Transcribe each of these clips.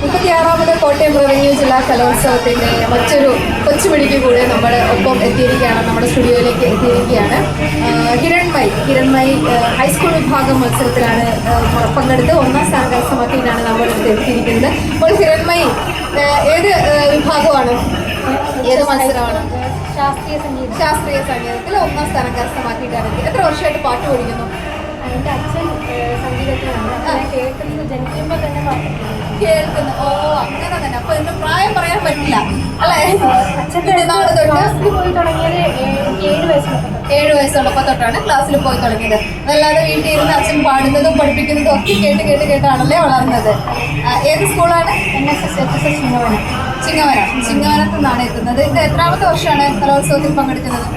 മുപ്പത്തിയാറാമത് Kottayam revenue ജില്ലാ കലോത്സവത്തിൻ്റെ മറ്റൊരു കൊച്ചുപിടിക്ക് കൂടെ നമ്മൾ ഒപ്പം എത്തിയിരിക്കുകയാണ്, നമ്മുടെ സ്റ്റുഡിയോയിലേക്ക് എത്തിയിരിക്കുകയാണ്. ഹിരൺമയി ഹൈസ്കൂൾ വിഭാഗം മത്സരത്തിലാണ് പങ്കെടുത്ത് 1ാം സ്ഥാനം കരസ്ഥമാക്കിയിട്ടാണ് നമ്മളെടുത്ത് എത്തിയിരിക്കുന്നത്. അപ്പോൾ ഹിരൺമയി ഏത് വിഭാഗമാണ്, ഏത് മത്സരമാണ്? ശാസ്ത്രീയ സംഗീതത്തിൽ 1ാം സ്ഥാനം കരസ്ഥമാക്കിയിട്ടാണ്. എത്ര വർഷമായിട്ട് പാട്ട് പഠിക്കുന്നു? എൻ്റെ അച്ഛൻ സംഗീതത്തിലാണ്, കേൾക്കുന്നത് ജനിക്കുമ്പോൾ തന്നെ പാട്ട് കേൾക്കുന്നു. ഓ, അങ്ങനെ തന്നെ. അപ്പൊ ഇതിന്റെ പ്രായം പറയാൻ പറ്റില്ല അല്ലേ? അച്ഛൻ്റെ നാള് തൊട്ട് പോയി തുടങ്ങിയത് 7 വയസ്സുള്ളപ്പോൾ തൊട്ടാണ് ക്ലാസ്സിൽ പോയി തുടങ്ങിയത്. അതല്ലാതെ വീട്ടിൽ ഇരുന്ന് അച്ഛൻ പാടുന്നതും പഠിപ്പിക്കുന്നതും ഒക്കെ കേട്ടാണല്ലേ വളർന്നത്. ഏത് സ്കൂളാണ്? NSS ചിങ്ങവനത്തു നിന്നാണ് എത്തുന്നത്. ഇത് എത്രാമത്തെ വർഷമാണ് കലോത്സവത്തിൽ പങ്കെടുക്കുന്നത്?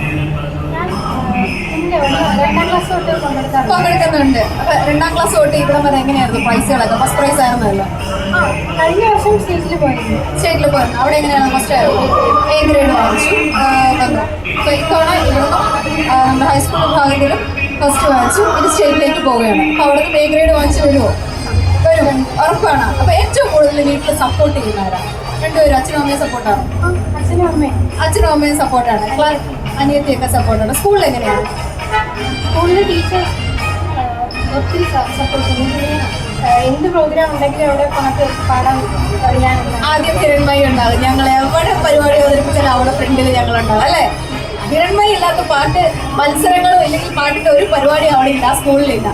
പങ്കെടുക്കുന്നുണ്ട്. അപ്പൊ 2ാം ക്ലാസ് തൊട്ട് ഇവിടെ വരെ എങ്ങനെയായിരുന്നു പ്രൈസുകളൊക്കെ? ഫസ്റ്റ് പ്രൈസ് ആയിരുന്നല്ലോ. കഴിഞ്ഞ വർഷം സ്റ്റേജിൽ പോയിരുന്നു. അവിടെ എങ്ങനെയാണ്? ഫസ്റ്റ് ആയിരുന്നു, A ഗ്രേഡ് വാങ്ങിച്ചു തന്നു. അപ്പൊ ഇത്തവണ ഇവിടുന്ന് നമ്മുടെ ഹൈസ്കൂൾ വിഭാഗത്തിലും ഫസ്റ്റ് വാങ്ങിച്ചു. ഇത് സ്റ്റേറ്റിലേക്ക് പോവുകയാണ്. അപ്പൊ അവിടെ A ഗ്രേഡ് വാങ്ങിച്ചു വരും, ഉറപ്പാണ്. അപ്പൊ ഏറ്റവും കൂടുതൽ വീട്ടിൽ സപ്പോർട്ട് ചെയ്യുന്നവരാണ് രണ്ടുപേരും? അച്ഛനും അമ്മയും സപ്പോർട്ടാണ്? അച്ഛനും അമ്മയും സപ്പോർട്ടാണ്. അനിയത്തിയൊക്കെ സപ്പോർട്ടാണ്. സ്കൂളിൽ എങ്ങനെയാണ്? സ്കൂളിൽ ടീച്ചർ ഒത്തിരി സപ്പോർട്ട് ചെയ്യുന്നു. എന്ത് പ്രോഗ്രാം ഉണ്ടെങ്കിലും അവിടെ പാട്ട് പാടാൻ ഞാൻ ആദ്യം ഹിരൺമയി ഉണ്ടാകും. ഞങ്ങൾ എവിടെ പരിപാടി അവതരിപ്പിച്ചാലും അവിടെ ഫ്രണ്ടിൽ ഞങ്ങളുണ്ടാവും അല്ലേ? ഹിരൺമയി ഇല്ലാത്ത പാട്ട് മത്സരങ്ങളോ ഇല്ലെങ്കിൽ പാട്ടിൻ്റെ ഒരു പരിപാടിയും അവിടെ ഇല്ല, സ്കൂളിലില്ല.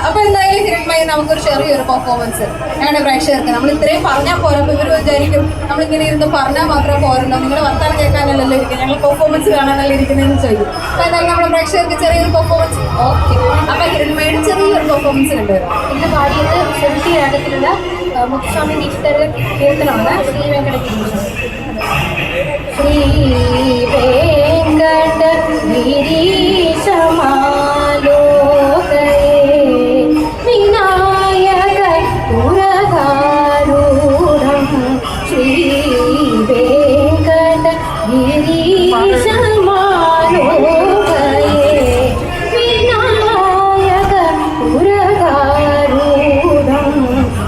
അപ്പോൾ എന്തായാലും ഹിരൺമയി നമുക്കൊരു ചെറിയൊരു പെർഫോമൻസ് ഞങ്ങളുടെ പ്രേക്ഷകർക്ക്. നമ്മൾ ഇത്രയും പറഞ്ഞാൽ പോരപ്പോൾ ഇവർ വിചാരിക്കും നമ്മളിങ്ങനെ ഇരുന്ന് പറഞ്ഞാൽ മാത്രം പോരല്ലോ, നിങ്ങളുടെ വർത്താനം കേൾക്കാനല്ലല്ലോ ഇരിക്കുന്നത്, ഞങ്ങൾ പെർഫോമൻസ് കാണാനല്ല ഇരിക്കുന്നതെന്ന് ചോദിക്കും. അപ്പോൾ എന്തായാലും നമ്മുടെ പ്രേക്ഷകർക്ക് ചെറിയൊരു പെർഫോമൻസ്. ഓക്കെ, അപ്പോൾ ഹിരൺമയുടെ ചെറിയൊരു പെർഫോമൻസ് കണ്ടുവരും. ഇന്ന് പാടിയത് സെവൻറ്റി രാഗത്തിലുള്ള മുത്തുസ്വാമി ദീക്ഷിതരുടെ കീർത്തനമാണ് ശ്രീ വെങ്കടഗിരീശൻ. ശ്രീ വെങ്കട ഗിരീശമാലോകേ വിനായക പുരകാരൂഢം ശ്രീ വെങ്കട ഗിരീശമാലോകേ വിനായക പുരകാരൂഢം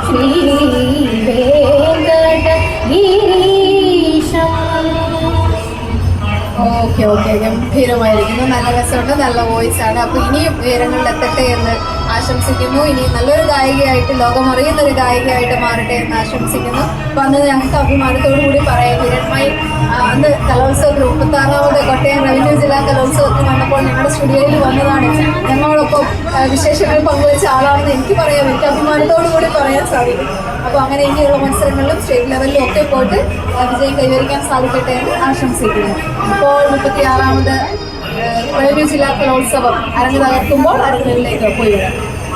ശ്രീ വെങ്കട ഗിരീശം. ഓക്കെ, ഗംഭീരമായിരിക്കുന്നു. നല്ല രസമുണ്ട്, നല്ല വോയിസ് ആണ്. അപ്പോൾ ഇനിയും ഉയരങ്ങളിൽ എത്തട്ടെ എന്ന് ആശംസിക്കുന്നു. ഇനി നല്ലൊരു ഗായികയായിട്ട്, ലോകമറിയുന്നൊരു ഗായികയായിട്ട് മാറട്ടെ എന്ന് ആശംസിക്കുന്നു. അപ്പോൾ അന്ന് ഞങ്ങൾക്ക് അഭിമാനത്തോടു കൂടി പറയാം, ഹിരൺമയി അന്ന് കലോത്സവത്തിൽ 36ാമത് കോട്ടയം റവന്യൂ ജില്ലാ കലോത്സവത്തിൽ വന്നപ്പോൾ ഞങ്ങളുടെ സ്റ്റുഡിയോയിൽ വന്നതാണ്. ഞങ്ങളോടൊപ്പം വിശേഷങ്ങൾ പങ്കുവച്ച ആളാണെന്ന് എനിക്ക് പറയാം, എനിക്ക് അഭിമാനത്തോടു കൂടി പറയാൻ സാധിക്കും. അപ്പോൾ അങ്ങനെ ഇനിയുള്ള മത്സരങ്ങളിലും സ്റ്റേറ്റ് ലെവലിലും ഒക്കെ പോയിട്ട് വിജയം കൈവരിക്കാൻ സാധിക്കട്ടെ എന്ന് ആശംസിക്കുന്നു. ഇപ്പോൾ 36ാമത് റവന്യൂ ജില്ലാ കലോത്സവം അരങ്ങ് തകർക്കുമ്പോൾ അരങ്ങുകളിലേക്ക് പോയി വരാം.